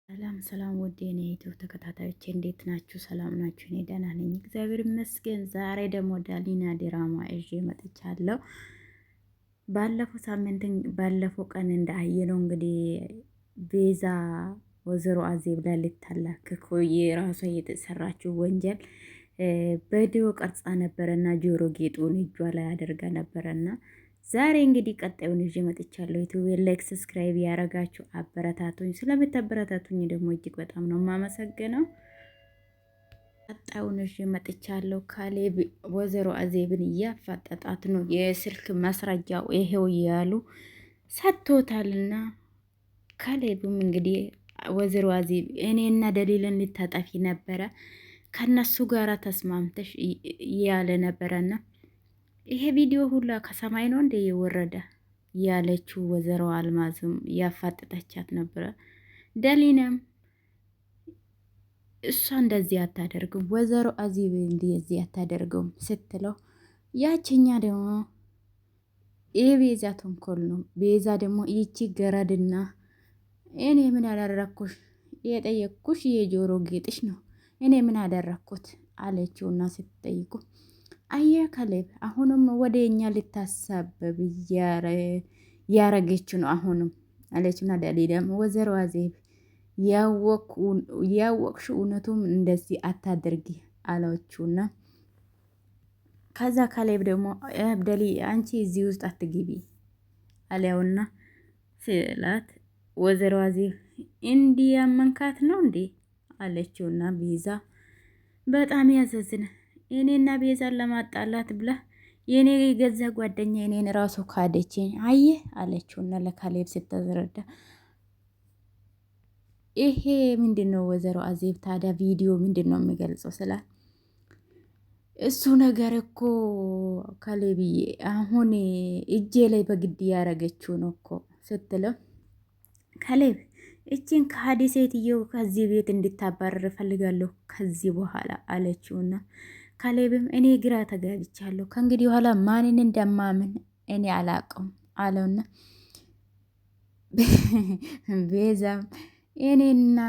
ሰላም ሰላም ውድ የኔ ዩቲዩብ ተከታታዮቼ እንዴት ናችሁ? ሰላም ናችሁ? እኔ ደህና ነኝ፣ እግዚአብሔር ይመስገን። ዛሬ ደግሞ ዳሊና ድራማ ይዤ መጥቻለሁ። ባለፈው ቀን እንዳየነው እንግዲህ ቤዛ ወይዘሮ አዜብ ላይ ልታላክ እኮ የራሷ የተሰራችው ወንጀል ቪዲዮ ቀርጻ ነበረና ጆሮ ጌጡን እጇ ላይ አድርጋ ነበረና ዛሬ እንግዲህ ቀጣዩን ይዤ መጥቻለሁ። ዩቲዩብ ላይክ ሰብስክራይብ ያረጋችሁ አበረታቱኝ። ስለምታበረታቱኝ ደግሞ እጅግ በጣም ነው የማመሰግነው። ቀጣዩን ይዤ መጥቻለሁ። ካሌብ ወይዘሮ አዜብን እያፋጠጣት ነው። የስልክ ማስረጃው ይሄው እያሉ ሰጥቶታልና ካሌብም እንግዲህ ወይዘሮ አዜብ እኔና ደሊልን ልታጠፊ ነበረ ከነሱ ጋራ ተስማምተሽ ያለ ነበረና ይሄ ቪዲዮ ሁላ ከሰማይ ነው እንደ የወረደ ያለችው ወይዘሮ አልማዝም ያፋጠጠቻት ነበረ። ደሊናም እሷ እንደዚህ አታደርግም፣ ወይዘሮ አዚብ እንደዚህ አታደርገውም ስትለው ያችኛ ደግሞ ይሄ ቤዛ ተንኮል ነው። ቤዛ ደግሞ ይቺ ገረድና እኔ ምን ያደረኩሽ የጠየቅኩሽ የጆሮ ጌጥሽ ነው እኔ ምን አደረኩት አለችውና ስትጠይቁ አየ ካሌብ አሁንም ወደ እኛ ልታሳበብ ያረገች ነው አሁንም አለችና ዳሊዳም ወይዘሮ አዜብ ያወቅሽ እውነቱም እንደዚህ አታደርጊ አለችውና ከዛ ካሌብ ደግሞ ደሊ አንቺ እዚህ ውስጥ አትግቢ አለውና ስላት ወይዘሮ አዜብ እንዲያመንካት ነው እንዴ አለችውና ቤዛ በጣም ያዘዝነ እኔና ቤዛን ለማጣላት ብላ የኔ ገዛ ጓደኛ እኔን ራሱ ካደችኝ አየ አለችውና ለካሌብ ስትረዳ ይሄ ምንድነው? ወይዘሮ አዜብ ታዲያ ቪዲዮ ምንድነው የሚገልጸው ስላል እሱ ነገር እኮ ካሌብዬ አሁን እጄ ላይ በግድ ያረገችው ነው እኮ ስትለው ካሌብ እቺን ከሀዲ ሴትየው ከዚህ ቤት እንድታባረር እፈልጋለሁ ከዚህ በኋላ አለችውና ካሌብም እኔ ግራ ተጋብቻለሁ ከእንግዲህ በኋላ ማንን እንደማምን እኔ አላውቅም አለውና ቤዛም እኔና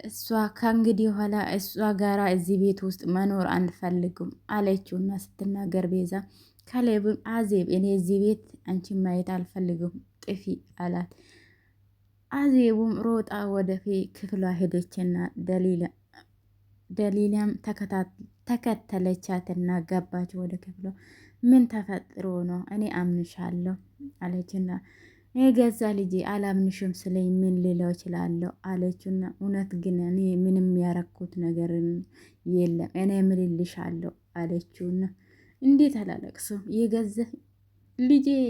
እሷ ከእንግዲህ በኋላ እሷ ጋራ እዚህ ቤት ውስጥ መኖር አንፈልግም አለችውና ስትናገር ቤዛ ካሌብም አዜብ እኔ እዚህ ቤት አንቺን ማየት አልፈልግም ጥፊ አላት። አዜቡም ሮጣ ወደፊት ክፍሏ ሄደችና ደሊላም ተከተለቻትና ገባች ወደ ክፍሏ። ምን ተፈጥሮ ነው? እኔ አምንሻለሁ አለችና የገዛ ልጄ አላምንሽም ስለኝ ምን ልለው እችላለሁ አለችና እውነት ግን እኔ ምንም ያረኩት ነገር የለም እኔ ምልልሻለሁ አለችውና እንዴት አላለቅስም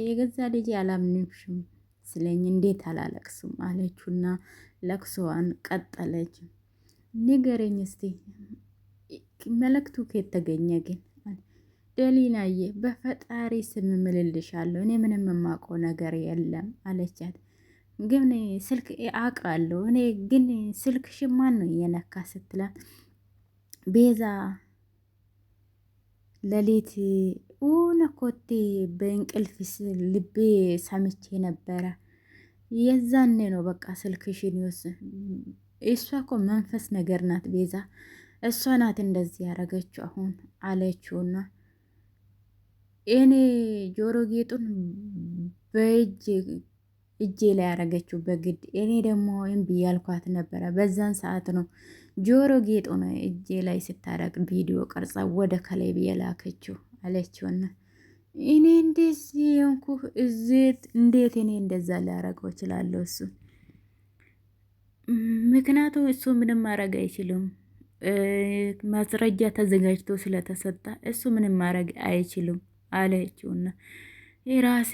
የገዛ ልጄ አላምንሽም ስለኝ እንዴት አላለቅስም አለችውና ለቅሶዋን ቀጠለች። ንገረኝ እስቲ መልእክቱ ከየት ተገኘ ግን ደሊናዬ በፈጣሪ ስም ምልልሻለሁ እኔ ምንም የማውቀው ነገር የለም አለቻት። ግን ስልክ አውቃለሁ እኔ ግን ስልክሽ ማን ነው የነካ ስትላት ቤዛ ሌሊት ኮቴ በእንቅልፍ ልቤ ሰምቼ ነበረ የዛኔ ነው በቃ ስልክሽን ይወስን እሷ እኮ መንፈስ ነገር ናት ቤዛ እሷ ናት እንደዚህ ያደረገችው አሁን አለችውና እኔ ጆሮ ጌጡን እጄ ላይ ያደረገችው በግድ እኔ ደግሞ እምቢ ያልኳት ነበረ በዛን ሰዓት ነው ጆሮ ጌጡን እጄ ላይ ስታረግ ቪዲዮ ቀርጻ ወደ ካሌብ የላከችው አለችውና እኔ እንደዚህ የንኩ እዚት እንዴት እኔ እንደዛ ሊያረገው እችላለሁ እሱ ምክንያቱም እሱ ምንም ማድረግ አይችልም ማስረጃ ተዘጋጅቶ ስለተሰጣ እሱ ምንም ማድረግ አይችልም አለችውና የራሴ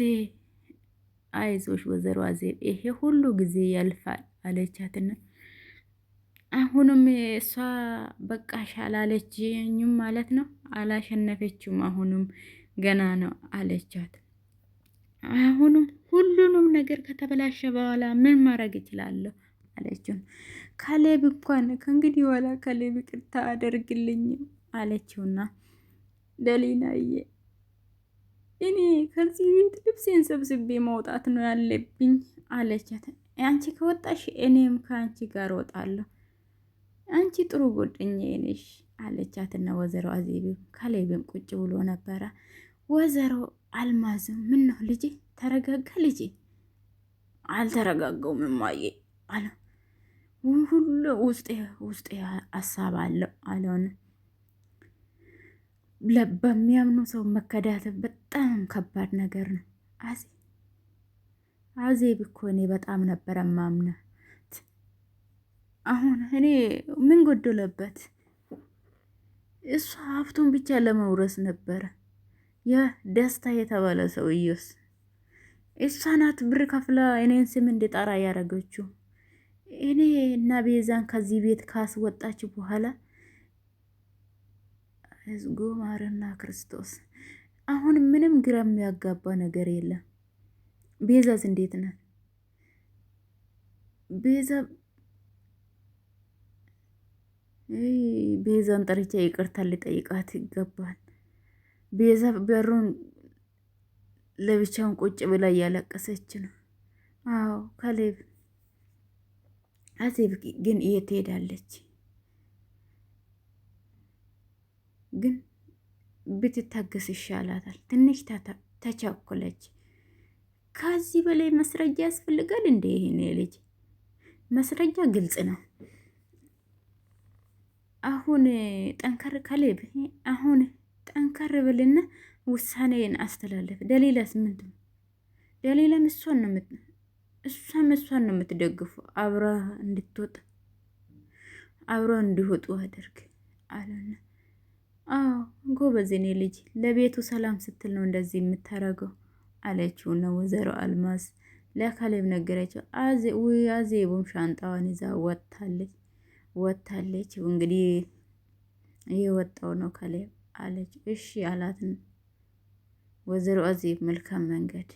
አይዞሽ ወይዘሮ አዜብ ይሄ ሁሉ ጊዜ ያልፋል አለቻትና አሁንም እሷ በቃሽ አላለችኝም ማለት ነው አላሸነፈችም አሁንም ገና ነው አለቻት። አሁንም ሁሉንም ነገር ከተበላሸ በኋላ ምን ማድረግ እችላለሁ አለችው። ካሌብ እንኳን ከእንግዲህ በኋላ ካሌብ ይቅርታ አደርግልኝም አለችውና ደሊናዬ እኔ ከዚህ ቤት ልብሴን ሰብስቤ መውጣት ነው ያለብኝ አለቻት። አንቺ ከወጣሽ እኔም ከአንቺ ጋር እወጣለሁ። አንቺ ጥሩ ጓደኛዬ ነሽ አለቻትና ወይዘሮ አዜብም ካሌብም ቁጭ ብሎ ነበረ። ወይዘሮ አልማዝም ምን ነው ልጄ ተረጋጋ ልጄ። አልተረጋጋውም እማዬ አለ። ሁሉ ውስጤ ሀሳብ አለው አለውን። በሚያምኑ ሰው መከዳት በጣም ከባድ ነገር ነው። አዜብ እኮ እኔ በጣም ነበረ ማምናት። አሁን እኔ ምን ጎደለበት? እሷ ሀብቱን ብቻ ለመውረስ ነበረ። የደስታ የተባለ ሰውዬስ እሷ ናት ብር ከፍላ እኔን ስም እንድጠራ ያደረገችው። እኔ እና ቤዛን ከዚህ ቤት ካስወጣች በኋላ ህዝጎ ማርና ክርስቶስ አሁን ምንም ግራ የሚያጋባ ነገር የለም። ቤዛስ እንዴት ናት? ቤዛን ጠርቼ ይቅርታ ልጠይቃት ይገባል። ቤዛ በሩን ለብቻውን ቁጭ ብላ እያለቀሰች ነው። አዎ ካሌብ አዜብ ግን የት ሄዳለች? ግን ብትታገስ ይሻላታል። ትንሽ ተቻኮለች። ከዚህ በላይ መስረጃ ያስፈልጋል እንዴ? ይሄኔ ልጅ መስረጃ ግልጽ ነው። አሁን ጠንከር ካሌብ፣ አሁን ጠንከር ብልና ውሳኔን አስተላለፍ። ደሊላስ ምንድን ነው? ደሊላም እሷን ነው የምትደግፉ። አብራ እንድትወጣ አብራ እንዲወጡ አድርግ አለና አዎ ጎበዝ፣ እኔ ልጅ ለቤቱ ሰላም ስትል ነው እንደዚህ የምታረገው አለችው ነው ወይዘሮ አልማዝ ለካሌብ ነገረችው። አዜቡም ሻንጣዋን ይዛ ወጥታለች። እንግዲህ የወጣው ነው ካሌብ አለች። እሺ አላትን ወይዘሮ አዜብ መልካም መንገድ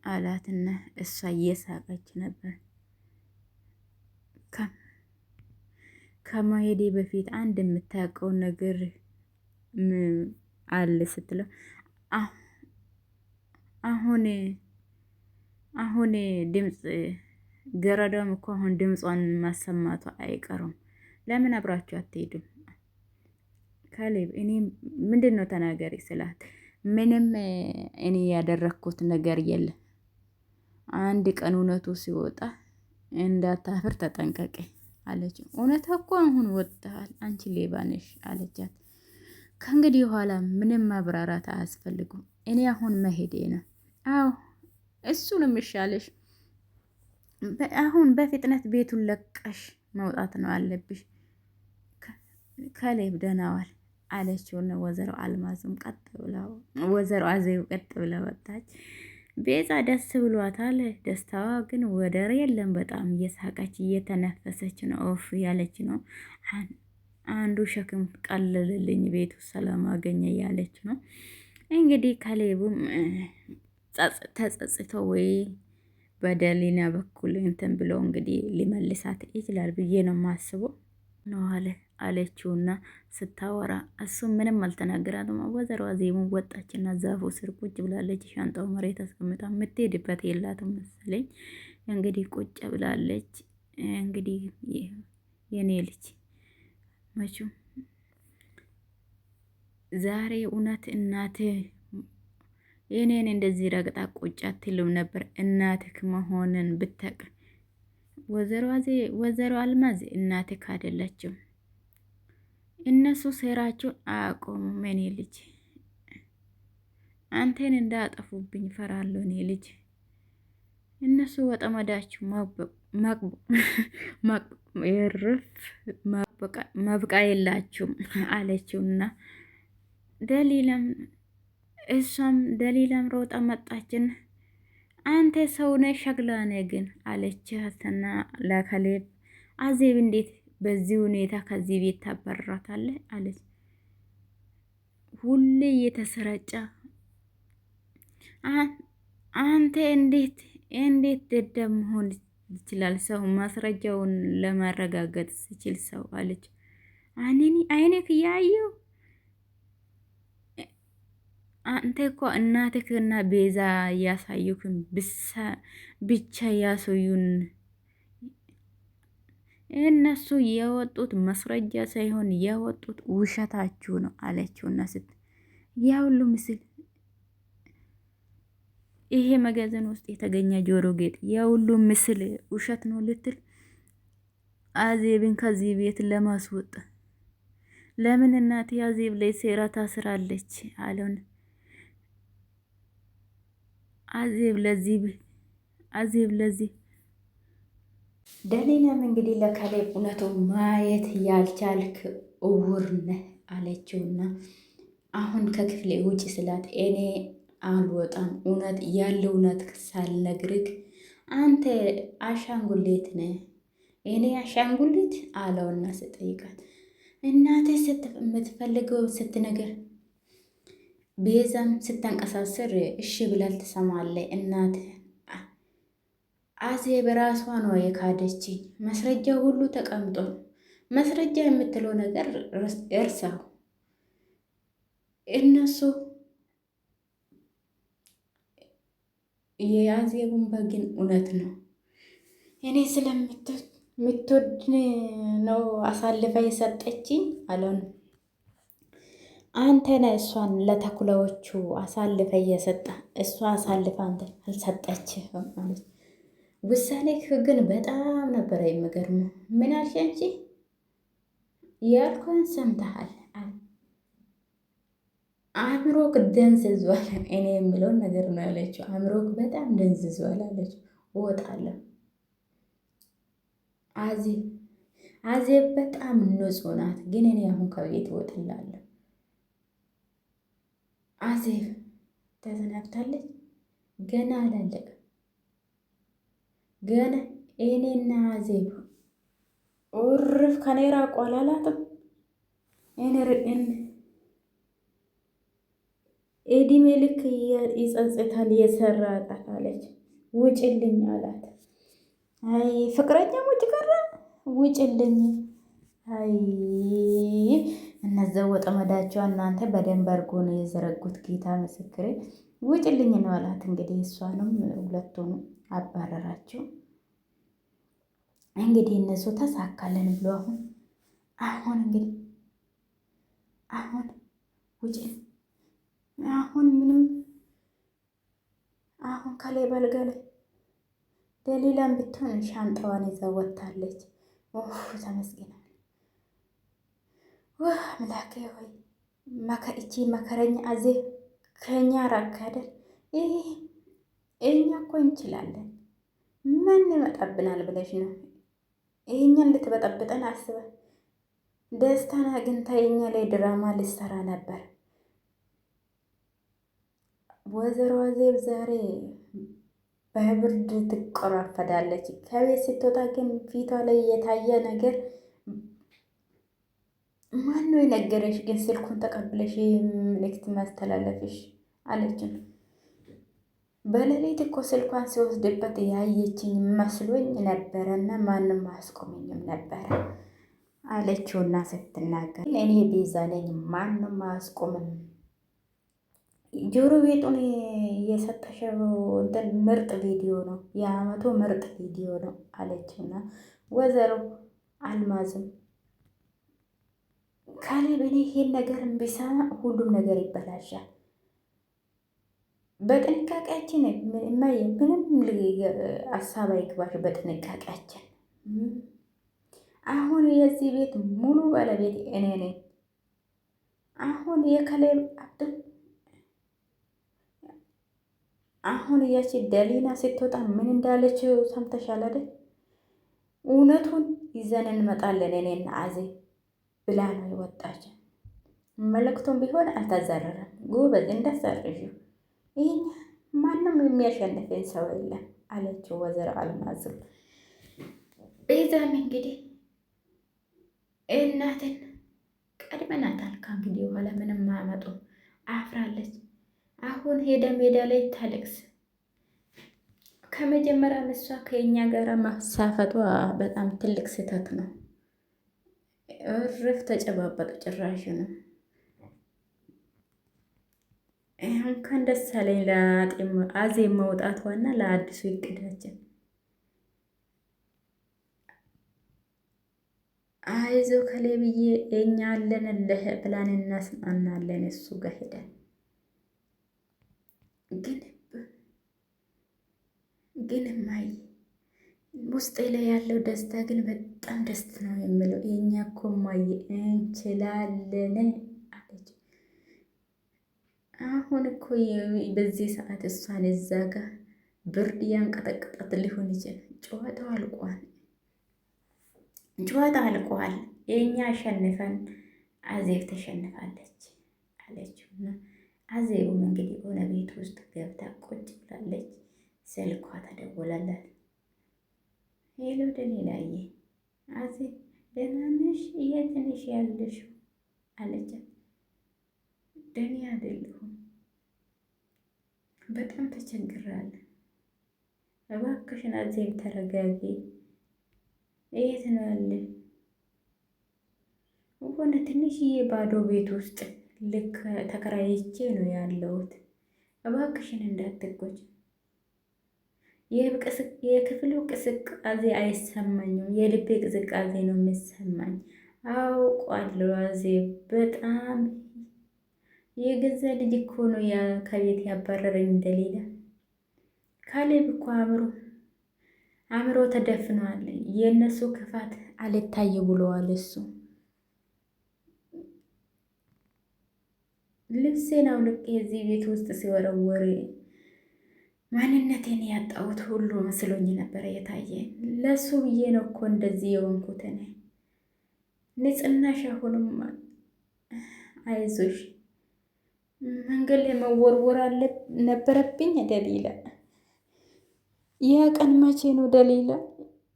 አላትና እሷ እየሳቀች ነበር። ከመሄዴ በፊት አንድ የምታውቀው ነገር አለ ስትለው አሁን ድምፅ ገረዳም እኮ አሁን ድምጿን ማሰማቷ አይቀርም። ለምን አብራችሁ አትሄዱም? ካሌብ እኔ ምንድን ነው ተናገሪ ስላት ምንም እኔ ያደረግኩት ነገር የለም። አንድ ቀን እውነቱ ሲወጣ እንዳታፍር ተጠንቀቂ አለችው። እውነት እኮ አሁን ወጥተሃል፣ አንቺ ሌባ ነሽ አለቻት። ከእንግዲህ በኋላ ምንም ማብራራት አያስፈልጉም። እኔ አሁን መሄዴ ነው። አዎ እሱን የሚሻለሽ አሁን በፍጥነት ቤቱን ለቀሽ መውጣት ነው አለብሽ። ካሌብ ደህና ዋል አለችውና ወይዘሮ አልማዝም ወይዘሮ አዜብ ቀጥ ብላ ወጣች። ቤዛ ደስ ብሏታል። ደስታዋ ግን ወደር የለም። በጣም እየሳቀች እየተነፈሰች ነው። ኦፍ ያለች ነው። አንዱ ሸክም ቀለልልኝ፣ ቤቱ ሰላም አገኘ ያለች ነው። እንግዲህ ካሌብም ተጸጽቶ ወይ በደሊና በኩል እንትን ብሎ እንግዲህ ሊመልሳት ይችላል ብዬ ነው የማስበው ነው አለችውና ስታወራ እሱም ምንም አልተናገራትም። ወይዘሮ አዜብም ወጣችና ዛፉ ስር ቁጭ ብላለች። ሻንጣው መሬት አስቀምጣ የምትሄድበት የላትም መሰለኝ። እንግዲህ ቁጭ ብላለች። እንግዲህ የኔ ልጅ መቼም ዛሬ እውነት እናትህ የኔን እንደዚህ ረግጣ ቁጭ አትልም ነበር። እናትህ መሆንን ብታውቅ ወይዘሮ አልማዝ እናትህ አይደለችም። እነሱ ሴራቸውን አያቆሙም። እኔ ልጅ አንተን እንዳያጠፉብኝ ፈራለሁ። እኔ ልጅ እነሱ ወጠመዳችሁ መብቃ የላችሁም አለችውና ደሊላም ሮጣ መጣችን። አንተ ሰውነ ሸክላነ ግን አለቻትና ለካሌብ አዜብ እንዴት በዚህ ሁኔታ ከዚህ ቤት ታበራታለህ? አለች። ሁሌ እየተሰረጨ አንተ እንዴት ደደብ መሆን ይችላል ሰው ማስረጃውን ለማረጋገጥ ሲችል ሰው አለች። አይኔክ እያየው አንተ እኮ እናትክና ቤዛ እያሳዩክን ብቻ ያሳዩን። እነሱ የወጡት ማስረጃ ሳይሆን የወጡት ውሸታችሁ ነው አለችውና ያ ሁሉ ምስል ይሄ መጋዘን ውስጥ የተገኘ ጆሮ ጌጥ ያ ሁሉ ምስል ውሸት ነው ልትል አዜብን ከዚህ ቤት ለማስወጣ ለምን እናት አዜብ ላይ ሴራ ታስራለች አለውን። አዜብ ለዚህ ደሊናም እንግዲህ ለካሌብ እውነቱ ማየት ያልቻልክ እውር ነህ አለችውና አሁን ከክፍሌ ውጭ ስላት እኔ አልወጣም እውነት ያለ እውነት ሳልነግርክ አንተ አሻንጉሊት ነህ እኔ አሻንጉሊት አለውና ስጠይቃት እናቴ የምትፈልገው ስትነገር ቤዛም ስተንቀሳሰር እሺ ብላል ትሰማለህ እናት አዜብ ራሷ ነው የካደችኝ። መስረጃ ሁሉ ተቀምጦ መስረጃ የምትለው ነገር እርሳው። እነሱ የአዜቡን በግን እውነት ነው እኔ ስለምትወድ ነው አሳልፋ የሰጠችኝ አለውን። አንተ ነህ እሷን ለተኩላዎቹ አሳልፈ እየሰጠ እሷ አሳልፈ አንተ አልሰጠችህም ማለት ውሳኔ ግን በጣም ነበረ የሚገርመው። ምን አልሽ አንቺ? ያልኩህን ሰምተሃል። አእምሮክ ደንዝዟል። እኔ የምለውን ነገር ነው ያለችው። አእምሮክ በጣም ደንዝዟል አለችው። እወጣለሁ። አዜብ በጣም ንጹህ ናት፣ ግን እኔ አሁን ከቤት እወጥላለሁ። አዜብ ተሰናብታለች። ገና አላለቀም። ገና እኔና አዜብ ኡርፍ ከኔ ራቁ አላላትም። እድሜ ልክ ይጸጽታል የሰራ ጣት አለች። ውጭልኝ አላት። አይ ፍቅረኛ ውጭ ቀረ ውጭልኝ። አይ እነዛ ወጠመዳቸው እናንተ በደንብ አድርጎ ነው የዘረጉት። ጌታ ምስክሬ ውጭልኝ ነው አላት። እንግዲህ እሷንም ሁለቱንም አባረራቸው። እንግዲህ እነሱ ተሳካለን ብሎ አሁን እንግዲህ አሁን ውጭ አሁን ምንም አሁን ከላይ ባልጋ ላይ ደሊላን ብትሆን ሻንጣዋን ይዛ ወጥታለች። ተመስገናል። አምላኬ ሆይ እቺ መከረኛ አዜብ ከኛ ራቅ አይደል? እኛ እኮ እንችላለን። ምን ይመጣብናል ብለሽ ነው? ይሄኛን ልትበጠብጠን አስበ ደስታን አግኝታ የኛ ላይ ድራማ ልሰራ ነበር። ወይዘሮ አዜብ ዛሬ በብርድ ትቆራፈዳለች። ከቤት ስትወጣ ግን ፊቷ ላይ የታየ ነገር ማን ነው የነገረሽ? ግን ስልኩን ተቀብለሽ መልእክት ማስተላለፍሽ አለችም። በሌሊት እኮ ስልኳን ሲወስድበት ያየችኝ መስሎኝ ነበረና ማንም አያስቆመኝም ነበረ አለችውና ስትናገር እኔ ቤዛ ነኝ፣ ማንም አያስቆምም። ጆሮ ቤቱን የሰጠሽው እንትን ምርጥ ቪዲዮ ነው፣ የአመቱ ምርጥ ቪዲዮ ነው አለችውና ወይዘሮ አልማዝም ካሌብ እኔ ይሄን ነገር ቢሰማ ሁሉም ነገር ይበላሻል። በጥንቃቄያችን ምንም ሀሳብ አይግባሽ። በጥንቃቄያችን አሁን የዚህ ቤት ሙሉ ባለቤት እኔ ነኝ። አሁን የካሌብ አሁን ያቺ ደሊና ስትወጣ ምን እንዳለችው ሰምተሻል አይደል? እውነቱን ይዘን እንመጣለን እኔና አዜብ ብላ ነው የወጣች። መልእክቱም ቢሆን አልተዘረረም። ጎበዝ እንዳሰርሽው ይህ ማንም የሚያሸንፈኝ ሰው የለም አለችው ወይዘሮ አልማዝም። ቤዛም እንግዲህ እናትን ቀድመናታል፣ ከእንግዲህ በኋላ ምንም አያመጡም አፍራለች። አሁን ሄደ ሜዳ ላይ ታለቅስ። ከመጀመሪያ እሷ ከኛ ጋር ማሳፈቷ በጣም ትልቅ ስህተት ነው። እርፍ ተጨባበጡ ጭራሽ ነው። እንኳን ደስ አለኝ ለአዜብ መውጣቷና ለአዲሱ እቅዳችን። አይዞ ከሌ ብዬ እኛ አለንልህ ብላን እናስማናለን። እሱ ጋር ሄደን ግን እማዬ ውስጤ ላይ ያለው ደስታ ግን በጣም ደስ ነው የምለው። የኛ እኮ እማዬ እንችላለን አለች። አሁን እኮ በዚህ ሰዓት እሷን እዛ ጋር ብርድ ያንቀጠቀጣት ሊሆን ይችላል። ጨዋታው አልቋል፣ ጨዋታው አልቋል። የእኛ አሸንፈን አዜብ ተሸንፋለች አለችውና አዜብም እንግዲህ ሆነ ቤት ውስጥ ገብታ ቁጭ ብላለች። ስልኳ ተደወለላት። ሄሎ ደሊላዬ፣ አዜብ ደህና ነሽ? የት ነሽ ያለሽው አለቻት። ደህና አይደለሁም፣ በጣም ተቸግራለሁ። እባክሽን አዜብ ተረጋጊ። የት ነው ያለ? ሆነ ትንሽዬ ባዶ ቤት ውስጥ ልክ ተከራይቼ ነው ያለሁት። እባክሽን እንዳትጎጂ። የክፍሉ ቅዝቃዜ አይሰማኝም፣ የልቤ ቅዝቃዜ ነው የሚሰማኝ። አውቃለሁ አዜብ፣ በጣም የገዛ ልጅ እኮ ነው ከቤት ያባረረኝ እንደሌላ። ካሌብ እኮ አእምሮ ተደፍነዋል። የእነሱ ክፋት አልታይ ብለዋል። እሱ ልብሴን አውልቄ እዚህ ቤት ውስጥ ሲወረወር ማንነቴን ያጣሁት ሁሉ መስሎኝ ነበረ የታየ። ለሱ ብዬ ነው እኮ እንደዚህ የሆንኩት እኔ። ንጽናሽ አሁንም አይዞሽ፣ መንገድ ላይ መወርወር ነበረብኝ ደሊላ። ያ ቀን መቼ ነው ደሊላ?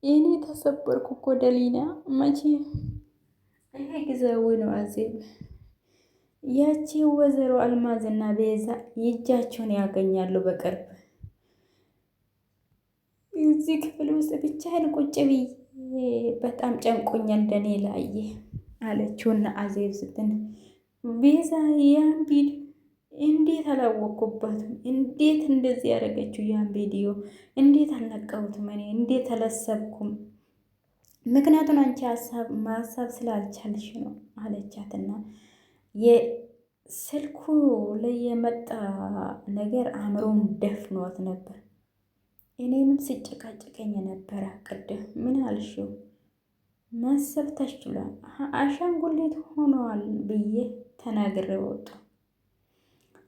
እኔ ተሰበርኩ እኮ ደሊላ። መቼ? ይሄ ጊዜያዊ ነው አዜብ። ያቺ ወይዘሮ አልማዝና ቤዛ የእጃቸውን ያገኛሉ በቅርብ። እዚህ ክፍል ውስጥ ብቻዬን ቁጭ ብዬ በጣም ጨንቆኛል ደሊላዬ አለችውና አዜብ ስትን ቤዛ ያን ቪዲዮ እንዴት አላወቅኩባትም? እንዴት እንደዚህ ያደረገችው? ያን ቪዲዮ እንዴት አልነቃሁትም? እኔ እንዴት አላሰብኩም? ምክንያቱም አንቺ ማሰብ ስላልቻልሽ ነው አለቻትና የስልኩ ላይ የመጣ ነገር አእምሮን ደፍኖት ነበር። እኔንም ስጨቃጨቀኝ ነበረ ቅድም። ምን አልሽው? ማሰብ ተችሏል፣ አሻንጉሊት ሆነዋል ብዬ ተናግሬ ወጡ።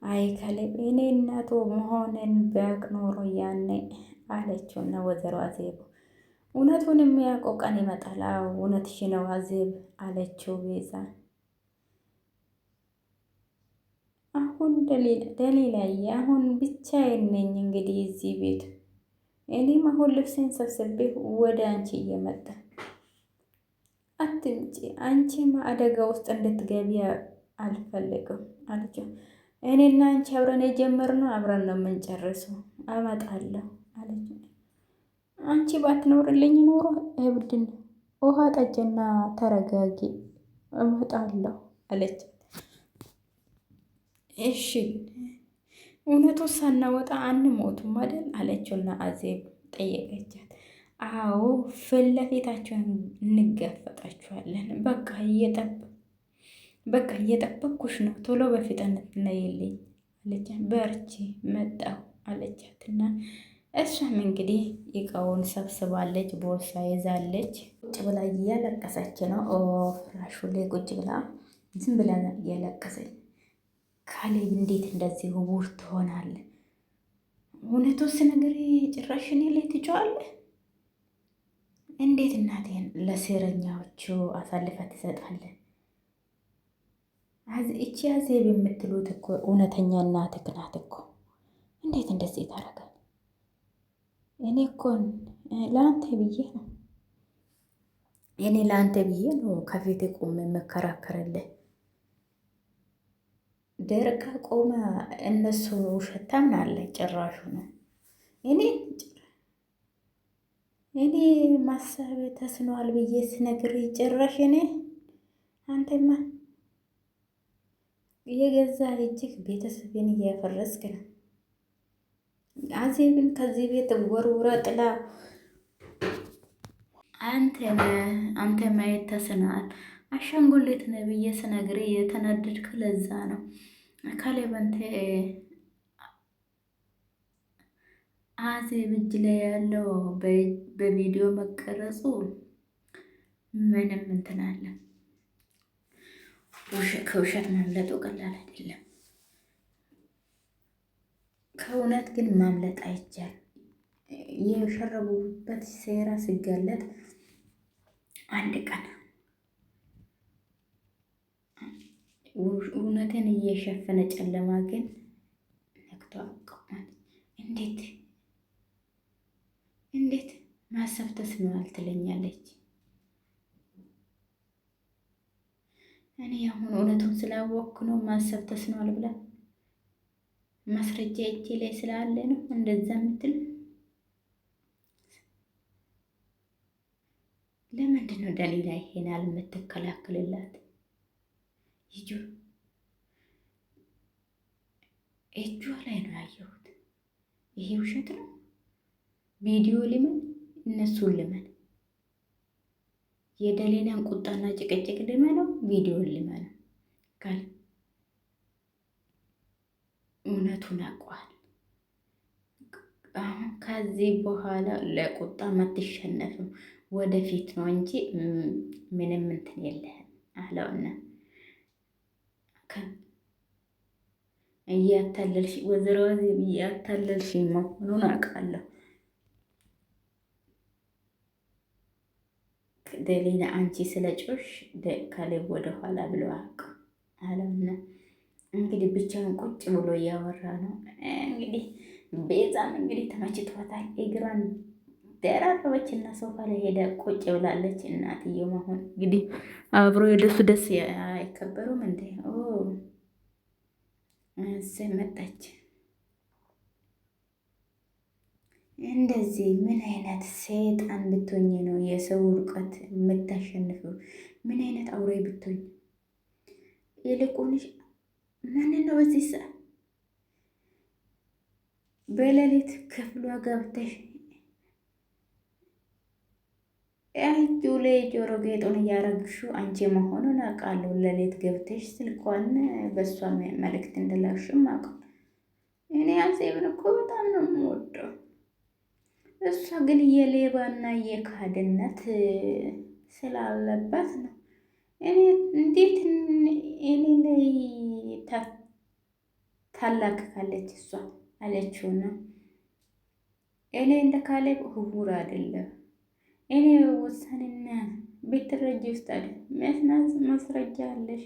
አይ ካሌብ፣ እኔ እናቱ መሆንን ቢያውቅ ኖሮ ያኔ አለችውና ወይዘሮ አዜብ እውነቱን የሚያውቀው ቀን ይመጣል። አዎ እውነትሽ ነው አዜብ አለችው ቤዛ። አሁን ደሊላዬ፣ አሁን ብቻዬን ነኝ እንግዲህ እዚህ ቤት። እኔም አሁን ልብሴን ሰብስቤ ወደ አንቺ እየመጣ አትምጪ፣ አንቺም አደጋ ውስጥ እንድትገቢ አልፈልግም አለችው። እኔና አንቺ አብረን የጀመርነው አብረን ነው የምንጨርሰው። አመጣለሁ አለች። አንቺ ባትኖርልኝ ኖሮ እብድን ውሃ ጠጅና ተረጋጊ፣ እመጣለሁ አለች። እሺ እውነቱ ሳናወጣ አንሞቱም አይደል አለችውና አዜብ ጠየቀቻት። አዎ ፊት ለፊታችሁን እንጋፈጣችኋለን። በቃ እየጠበቅኩሽ ነው፣ ቶሎ በፍጥነት ነይልኝ አለቻት። በርቺ መጣሁ አለቻትና እሷም እንግዲህ እቃውን ሰብስባለች፣ ቦርሳ ይዛለች። ቁጭ ብላ እያለቀሰች ነው። ፍራሹ ላይ ቁጭ ብላ ዝም ብላ እያለቀሰች ካሌብ እንዴት እንደዚህ ውር ትሆናለህ? እውነቱስ ነገር ጭራሽ እኔ ላይ ትጮኻለህ? እንዴት እናቴን ለሴረኛዎቹ አሳልፈ ትሰጣለህ? እቺ አዜብ የምትሉት እኮ እውነተኛ እናትህ ናት እኮ። እንዴት እንደዚህ ታደርጋለህ? እኔ እኮ ለአንተ ብዬ ነው ለአንተ ብዬ ነው ከፊት ቆሜ የምከራከርልህ። ደርቃ ቆመ። እነሱ ውሸት ታምናለች ጭራሹ ነው። እኔ ማሰብ ተስኗል ብዬ ስነግር ጭራሽ አንተማ የገዛ ልጅህ ቤተሰብን እያፈረስክ ነው። አዜብን ከዚህ ቤት ወርውረ ጥላ አንተ ማየት ተስናል። አሻንጉሊት ነህ ብዬ ስነግርህ የተናደድክ ለዛ ነው። ካሌብ አንተ አዜብ እጅ ላይ ያለው በቪዲዮ መቀረጹ ምንም እንትን አለ። ከውሸት ማምለጡ ቀላል አይደለም። ከእውነት ግን ማምለጥ አይቻልም። የሸረቡበት ሴራ ሲጋለጥ አንድ ቀን እውነትን እየሸፈነ ጨለማ ግን ነግቶ አቆማል። እንዴት ማሰብ ተስኗል ትለኛለች። እኔ አሁን እውነቱን ስላወቅኩ ነው ማሰብ ተስኗል ብላ ማስረጃ እጄ ላይ ስላለ ነው እንደዛ የምትል። ለምንድን ነው ደሊላ ይሄን ያህል የምትከላከልላት? እጇ ላይ ነው ያየሁት። ይሄ ውሸት ነው። ቪዲዮ ልመን እነሱን ልመን፣ የደሊላን ቁጣና ጭቅጭቅ ልመነው፣ ቪዲዮን ልመነው ካል እውነቱን አውቋል። አሁን ከዚህ በኋላ ለቁጣ አትሸነፍም፣ ወደፊት ነው እንጂ ምንም እንትን የለህም አለውና እያታለልሽ ወይዘሮ አዜብ እያታለልሽ መሆኑን አውቃለሁ። ደሊላ አንቺ ስለ ጮሽ ካሌብ ወደኋላ ብሎ አለውና እንግዲህ ብቻውን ቁጭ ብሎ እያወራ ነው። እንግዲህ ቤዛም እንግዲህ ተመችቷታል። እግሯን ደራረበች እና ሶፋ ላይ ሄደ ቁጭ ብላለች። እናትየው መሆን እንግዲህ አብሮ የደሱ ደስ አይከበሩም እንዴ? መጣች። እንደዚህ ምን አይነት ሰይጣን ብትሆኝ ነው የሰው ውድቀት የምታሸንፈው? ምን አይነት አውሬ ብትሆኝ? ይልቁንሽ ማንን ነው በዚህ ሰዓት በሌሊት ክፍሏ ገብተሽ እጁ ላይ ጆሮ ጌጡን እያረግሽው አንቺ መሆኑን አውቃለሁ። ሌሊት ገብተሽ ስልኳን በእሷ መልእክት እንደላክሽም አውቃለሁ። እኔ አዜብን እኮ በጣም ነው የምወደው። እሷ ግን የሌባና የካድነት ስላለባት ነው። እኔ እንዴት እኔ ላይ ታላክካለች እሷ አለችው ነው። እኔ እንደ ካሌብ ህቡር አይደለም። እኔ ውሳኔና ብትረጂ ውስጥ አይደል ማስረጃ አለሽ።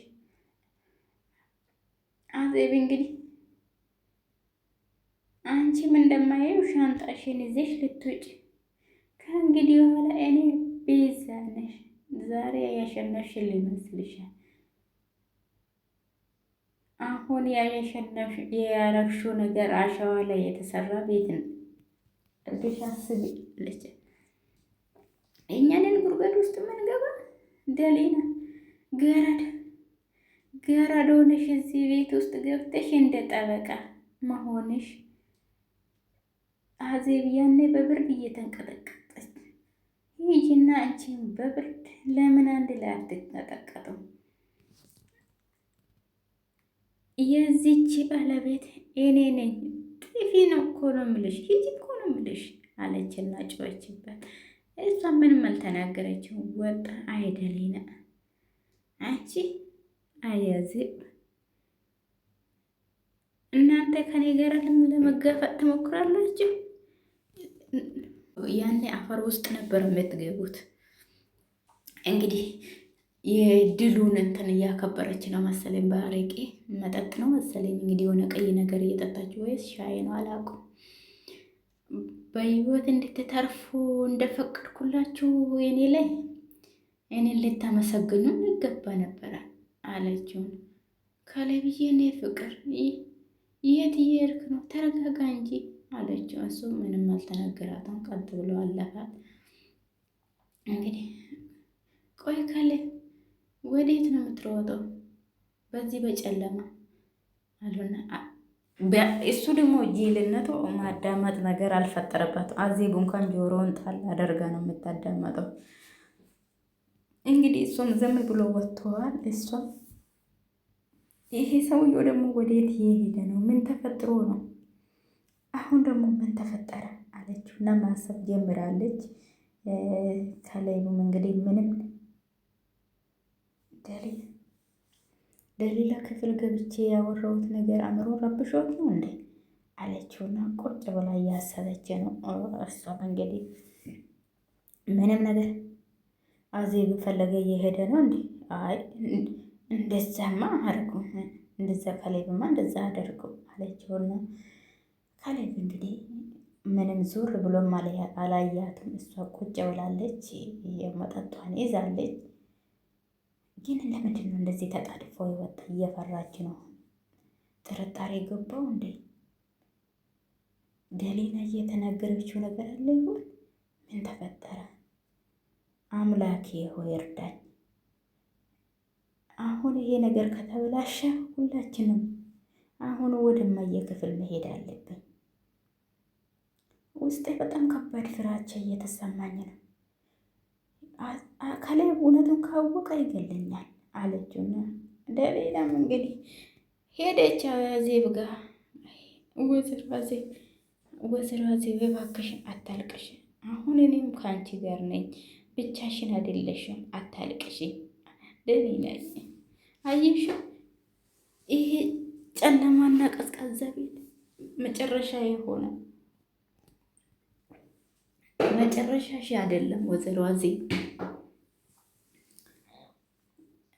አዜብ እንግዲህ አንቺም እንደማየው ሻንጣሽን ይዘሽ ልትውጪ ከእንግዲህ በኋላ እኔ ቤዛ ነሽ። ዛሬ ያሸነፍሽን ሊመስልሻል። አሁን ያረግሽው ነገር አሸዋ ላይ የተሰራ ቤት ነው። እርግሽ አስቢለች። እኛንን ጉርበድ ውስጥ የምንገባ ደሊና ገረድ ሆነሽ እዚህ ቤት ውስጥ ገብተሽ እንደ ጠበቃ መሆንሽ። አዜብ ያኔ በብርድ እየተንቀጠቀጠች ይህና አንቺን በብርድ ለምን አንድ ላይ አትንቀጠቀጡም? የዚች ባለቤት እኔ ነኝ። ጥፊ ነው እኮ ነው የምልሽ፣ ሂጂ እኮ ነው የምልሽ አለችና ጮኸችበት። እሷ ምንም አልተናገረችው። ወጣ አይደሊና አንቺ አያዜብ እናንተ ከኔ ጋር ለመጋፈጥ ትሞክራላችሁ። ያኔ አፈር ውስጥ ነበር የምትገቡት። እንግዲህ የድሉን እንትን እያከበረች ነው መሰለኝ። በአረቄ መጠጥ ነው መሰለኝ እንግዲህ የሆነ ቀይ ነገር እየጠጣችሁ ወይስ ሻይ ነው አላውቅም። በህይወት እንድትተርፉ እንደፈቀድኩላችሁ የኔ ላይ እኔን ልታመሰግኑ ይገባ ነበረ አለችው። ካሌብዬ እኔ ፍቅር የት እየሄድክ ነው? ተረጋጋ እንጂ አለችው። እሱ ምንም አልተናገራትም። ቀጥ ብሎ አለፋት። እንግዲህ ቆይ ካሌብ ወዴት ነው የምትሮጠው በዚህ በጨለማ? አሉና እሱ ደግሞ ጅልነቱ ማዳመጥ ነገር አልፈጠረበትም። አዜብ እንኳን ጆሮውን ጣል አደርጋ ነው የምታዳመጠው። እንግዲህ እሷም ዘም ብሎ ወጥተዋል። እሷም ይሄ ሰውዬው ደግሞ ወዴት እየሄደ ነው? ምን ተፈጥሮ ነው? አሁን ደግሞ ምን ተፈጠረ አለችው እና ማሰብ ጀምራለች። ከላይም እንግዲህ ምንም ደሊላ ክፍል ገብቼ ያወራሁት ነገር አእምሮ ረብሾት ነው እንዴ አለችውና ቁጭ ብላ እያሰበች ነው። እሷም እንግዲህ ምንም ነገር አዜብ ፈለገ እየሄደ ነው እንዴ? አይ እንደዛማ አድርጉ እንደዛ ከላይማ እንደዛ አደርጉ አለችውና ከላይም እንግዲህ ምንም ዙር ብሎም አላያትም። እሷ ቁጭ ብላለች፣ የመጠጧን ይዛለች። ግን ለምንድን ነው እንደዚህ ተጣድፎ ይወጣ? እየፈራች ነው። ጥርጣሬ ገባው እንዴ? ደሊና እየተናገረችው ነገር አለ ይሆን? ምን ተፈጠረ? አምላኬ ሆይ እርዳኝ። አሁን ይሄ ነገር ከተበላሸ ሁላችንም አሁን ወደ እማዬ ክፍል መሄድ አለብን። ውስጤ በጣም ከባድ ፍራቻ እየተሰማኝ ነው። ከላይ እውነቱን ካወቀ ይገለኛል አለችውና ደሊላም እንግዲህ ሄደች አዜብ ጋር። ወይዘሮ አዜብ እባክሽን አታልቅሽ፣ አሁን እኔም ከአንቺ ጋር ነኝ፣ ብቻሽን አይደለሽም፣ አታልቅሽ። ደሊላ አየሽ ይሄ ጨለማና ቀዝቃዛ ቤት መጨረሻ የሆነ መጨረሻሽ አይደለም ወይዘሮ አዜብ።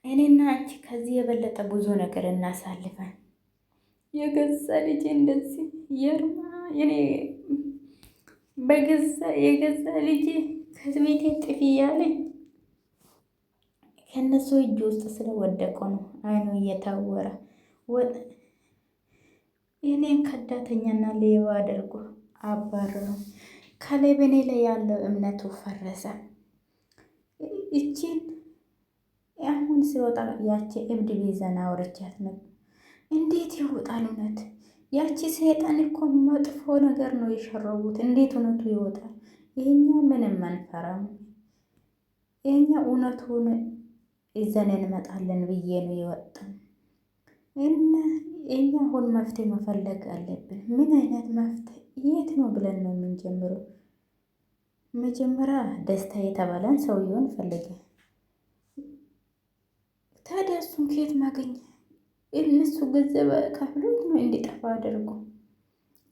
እኔና አንቺ ከዚህ የበለጠ ብዙ ነገር እናሳልፈን። የገዛ ልጄ እንደዚህ የርማ እኔ የገዛ ልጄ ከቤቴ ጥፊ እያለኝ ከእነሱ እጅ ውስጥ ስለወደቀ ነው አይኑ እየታወረ እኔን ከዳተኛና ሌባ አድርጎ አባረረው። ከላይ በእኔ ላይ ያለው እምነቱ ፈረሰ። እቺን አሁን ሲወጣ ያቺ እብድ ቤዛን አውርቻት ነው። እንዴት ይወጣል እውነት? ያቺ ሰይጣን እኮ መጥፎ ነገር ነው የሸረቡት። እንዴት እውነቱ ይወጣል? ይሄኛ ምንም አንፈራም። ይሄኛ እውነቱን ይዘን እንመጣለን ብዬ ነው የወጣን። እኛ አሁን መፍትሄ መፈለግ አለብን። ምን አይነት መፍትሄ? የት ነው ብለን ነው የምንጀምረው? መጀመሪያ ደስታ የተባለን ሰውየውን ፈልገ ታዲያ እሱን ከየት ማገኘ? እነሱ ገንዘብ ከፍሎ ነው እንዲጠፋ አድርጎ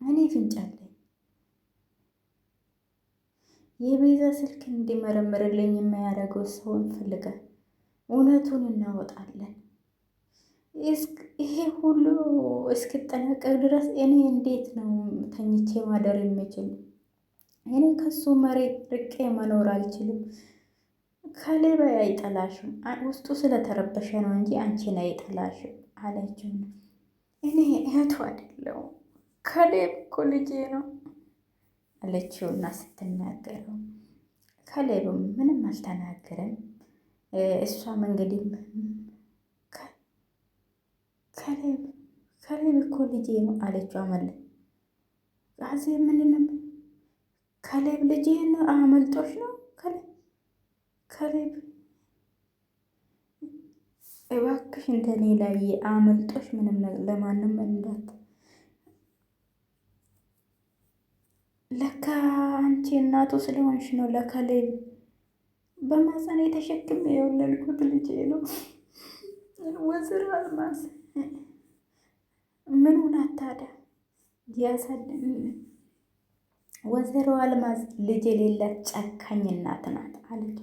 እኔ ፍንጫለኝ። የቤዛ ስልክ እንዲመረምርልኝ የማያደርገው ሰውን ፈልገን እውነቱን እናወጣለን። ይሄ ሁሉ እስክጠናቀቅ ድረስ እኔ እንዴት ነው ተኝቼ ማደር የምችል? እኔ ከሱ መሬት ርቄ መኖር አልችልም። ከሌባ አይጠላሽም፣ ውስጡ ስለተረበሸ ነው እንጂ አንቺን አይጠላሽም አለችው። እኔ እህቱ አይደለሁ ከሌብ እኮ ልጄ ነው አለችውና ስትናገረው ከሌብም ምንም አልተናገረም። እሷም እንግዲህ ከሌብ እኮ ልጄ ነው አለችው። አመለ አዜብ ምንድነው? ከሌብ ልጄ ነው አመልጦሽ ነው? ከሌብ እባክሽ እንደኔ ላይ አመልጦሽ ምንም ለማንም እንዳት ለካ አንቺ እናቱ ስለሆንሽ ነው። ለከሌብ በማፀኔ ተሸክሜ የወለድኩት ልጄ ነው። ወይዘሮ አልማዝ ምን ሆናት ታዲያ? ወይዘሮ አልማዝ ልጅ የሌላት ጨካኝ እናት ናት አለች።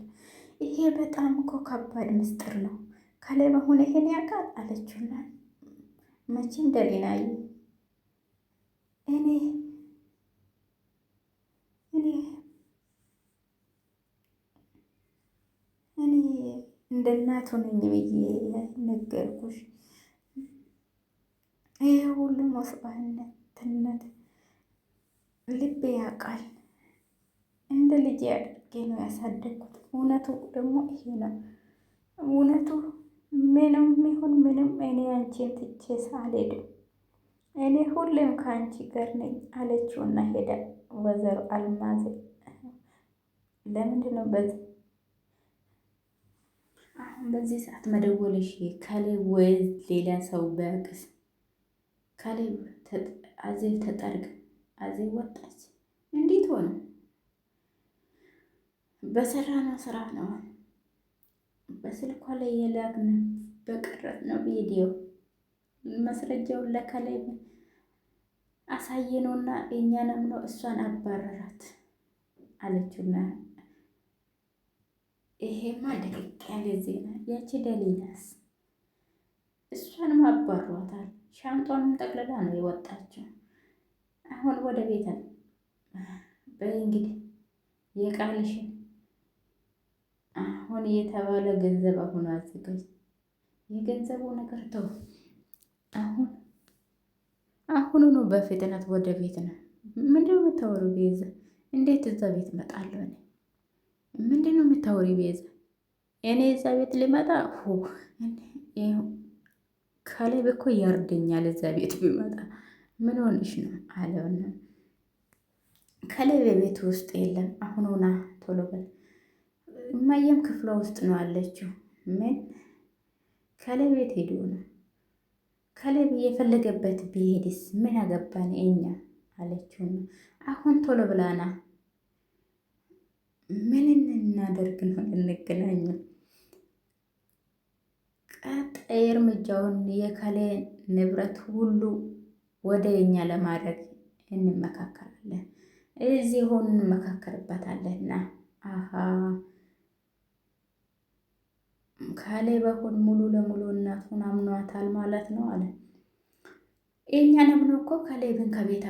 ይሄ በጣም እኮ ከባድ ምስጢር ነው። ከሌብ አሁን ይሄን ያውቃል አለችውና መቼም ደሊናዬ እኔ እንደ እናቱ ነኝ ብዬ ነገርኩሽ። ይሄ ሁሉ መስዋዕትነት ልቤ ያውቃል። እንደ ልጄ አድርጌ ነው ያሳደግኩት። እውነቱ ደግሞ ይሄ ነው። እውነቱ ምንም ይሁን ምንም እኔ አንቺን ትቼ ሳልሄድም እኔ ሁሌም ከአንቺ ጋር ነኝ አለችውና ሄደ። ወይዘሮ አልማዝ ለምንድን ነው አሁን በዚህ ሰዓት መደወልሽ? ካሌብ ወይ ሌላ ሰው ቢያቅስ? ካሌብ አዜብ ተጠርግ አዜብ ወጣች። እንዴት ሆነ? በሰራነው ስራ ነው። በስልኳ ላይ የላክን በቀረጥ ነው ቪዲዮ መስረጃውን ለካሌብ አሳየነውና እኛንም ነው እሷን አባረራት አለችውና ይሄማ ደቂቅ ያለ ዜና። ያቺ ደሊናስ እሷንም አባሯታል። ሻንጧንም ጠቅልላ ነው የወጣችው። አሁን ወደ ቤት በይ እንግዲህ የቃልሽን አሁን የተባለ ገንዘብ አሁን አዘጋጅ። የገንዘቡ ነገር ተው። አሁኑ በፍጥነት ወደ ቤት ነው። ምንድን ነው የምታወሩ ቤዛ? እንዴት እዛ ቤት እመጣለሁ? ምንድን ነው የምታወሪ ቤዛ? እኔ እዛ ቤት ሊመጣ ካሌብ እኮ ያርደኛል እዛ ቤት ቢመጣ። ምን ሆንሽ ነው አለውና ካሌብ ቤት ውስጥ የለም። አሁኑና ቶሎ በል። እማየም ክፍሏ ውስጥ ነው አለችው። ምን ካሌብ ቤት ሄዶ ነው? ካሌብ የፈለገበት ቢሄድስ ምን አገባን እኛ አለችው። አሁን ቶሎ ብላና ምን እናደርግ ነው እንገናኝ። ቀጣይ እርምጃውን የካሌ ንብረት ሁሉ ወደ እኛ ለማድረግ እንመካከራለን። እዚህ ሆን እንመካከርበታለንና አሀ ካሌ በኩል ሙሉ ለሙሉ እናቱን አምኗታል ማለት ነው አለ። የእኛንም ነው እኮ ካሌብን ከቤት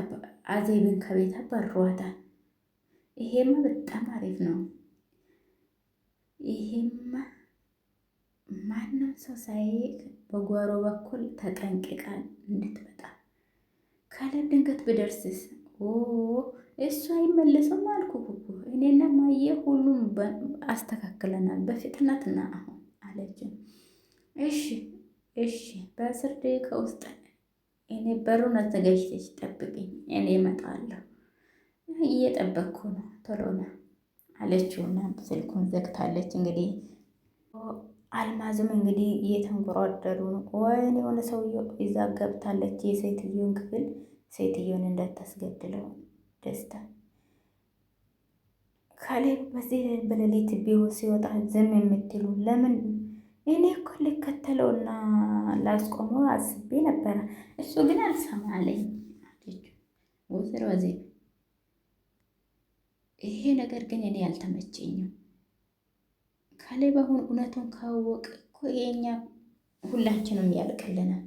አዜብን ከቤት አባሯታል። ይሄማ በጣም አሪፍ ነው። ይሄማ ማንም ሰው ሳይቅ በጓሮ በኩል ተጠንቅቃ እንድትመጣ። ካሌብ ድንገት ብደርስስ? እሱ አይመለስም አልኩህ እኮ እኔና ማየ ሁሉም አስተካክለናል በፍጥነትና አሁን አለችው። እሺ እሺ፣ በ10 ደቂቃ ውስጥ እኔ በሩን አዘጋጅተሽ ጠብቅኝ፣ እኔ እመጣለሁ። እየጠበቅኩ ነው፣ ቶሎ ነው አለችውና ስልኩን ዘግታለች። እንግዲህ አልማዝም እንግዲህ እየተንጎራደሩ ነው። ወይኔ የሆነ ሰውዬው ይዛ ገብታለች የሴትዮን ክፍል። ሴትዮን እንዳታስገድለው ደስታ ካሌብ በዚህ በሌሊት ቢሆን ሲወጣ ዝም የምትሉ ለምን? እኔ እኮ ልከተለውና ላስቆመው አስቤ ነበረ፣ እሱ ግን አልሰማ አለኝ አለች ወይዘሮ አዜብ። ይሄ ነገር ግን እኔ አልተመቸኝም። ካሌብ አሁን እውነቱን ካወቀ እኮ የኛ ሁላችንም ያልቅልናል።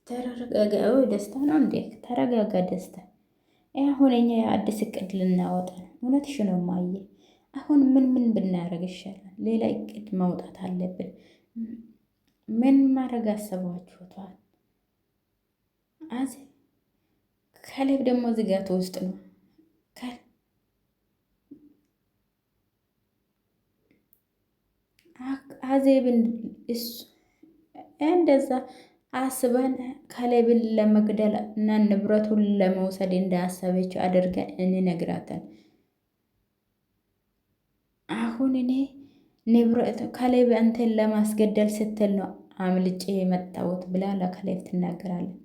ተረጋጋ። ደስታ ነው እንዴ? ተረጋጋ ደስታ። አሁን እኛ አዲስ እቅድ ልናወጣ ነው። እውነትሽ ነው ማየ። አሁን ምን ብናደርግ ይሻላል? ሌላ እቅድ ማውጣት አለብን። ምን ማድረግ አሰባችሁታል? ካሌብ ደግሞ ዝጋት ውስጥ ነው። አዜብን እሱ እንደዛ አስበን ካሌብን ለመግደል እና ንብረቱን ለመውሰድ እንዳሰበች አድርገን እንነግራለን። አሁን እኔ ንብረት ካሌብ አንተን ለማስገደል ስትል ነው አምልጬ የመጣሁት ብላ ለካሌብ ትናገራለች።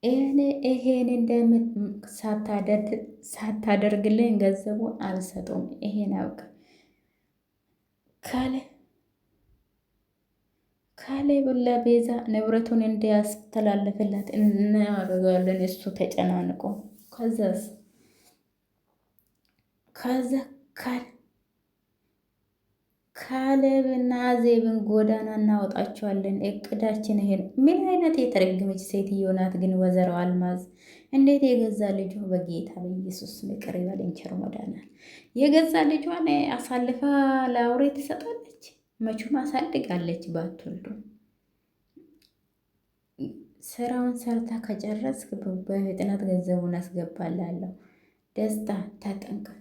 እኔ ይሄን ሳታደርግልኝ ገንዘቡን አልሰጠውም። ይሄን አውቅ ካሌብ ለቤዛ ንብረቱን እንዲያስተላልፍላት እናደርጋለን። እሱ ተጨናንቆ ከዛ ካሌብና አዜብን ጎዳና እናወጣቸዋለን። እቅዳችን ይሄን። ምን አይነት የተረገመች ሴትዮ ናት ግን ወይዘሮ አልማዝ! እንዴት የገዛ ልጇ በጌታ በኢየሱስ ይቅር ይበለኝ ቸር መድኃኒዓለም የገዛ ልጇን አሳልፋ ለአውሬ ትሰጣለች? መቼም አሳድጋለች ባትወልዱ። ስራውን ሰርታ ከጨረስክ በፍጥነት ገንዘቡን አስገባላለሁ። ደስታ ተጠንቀቅ።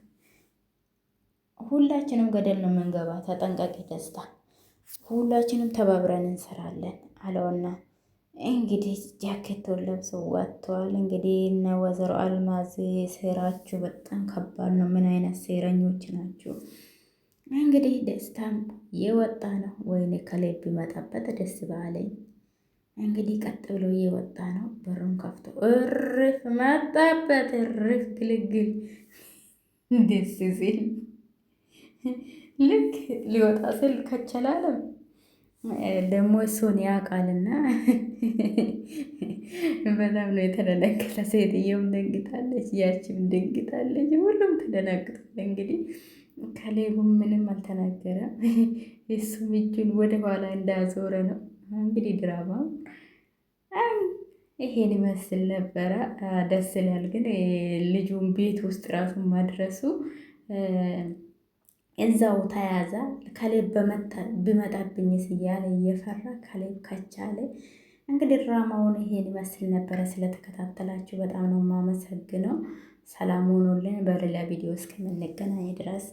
ሁላችንም ገደል ነው የምንገባ። ተጠንቀቂ ደስታ። ሁላችንም ተባብረን እንሰራለን አለውና እንግዲህ ጃኬቱን ለብሰው ወጥተዋል። እንግዲህ እነ ወይዘሮ አልማዝ ሴራችሁ በጣም ከባድ ነው። ምን አይነት ሴረኞች ናቸው? እንግዲህ ደስታም የወጣ ነው። ወይኔ ከላይ ቢመጣበት ደስ ባለኝ። እንግዲህ ቀጥ ብሎ እየወጣ ነው። በሩን ከፍቶ እርፍ መጣበት። እርፍ ግልግል ደስ ሲል ልክ ሊወጣ ስል ከቸላለም ደግሞ እሱን ያውቃልና በጣም ነው የተደነገጠ። ሴትየውም ደንግጣለች፣ ያችም ደንግጣለች። ሁሉም ተደናግጧል። እንግዲህ ከሌቡም ምንም አልተናገረም። እሱም እጁን ወደ ኋላ እንዳዞረ ነው። እንግዲህ ድራማ ይሄን ይመስል ነበረ። ደስ ይላል። ግን ልጁን ቤት ውስጥ ራሱን ማድረሱ እዛው ተያዘ። ከሌብ ቢመጣብኝስ እያለ እየፈራ ከሌብ ከቻለ። እንግዲህ ድራማውን ይሄን ይመስል ነበረ። ስለተከታተላችሁ በጣም ነው የማመሰግነው። ሰላም ሆኖልን በሌላ ቪዲዮ እስከምንገናኝ ድረስ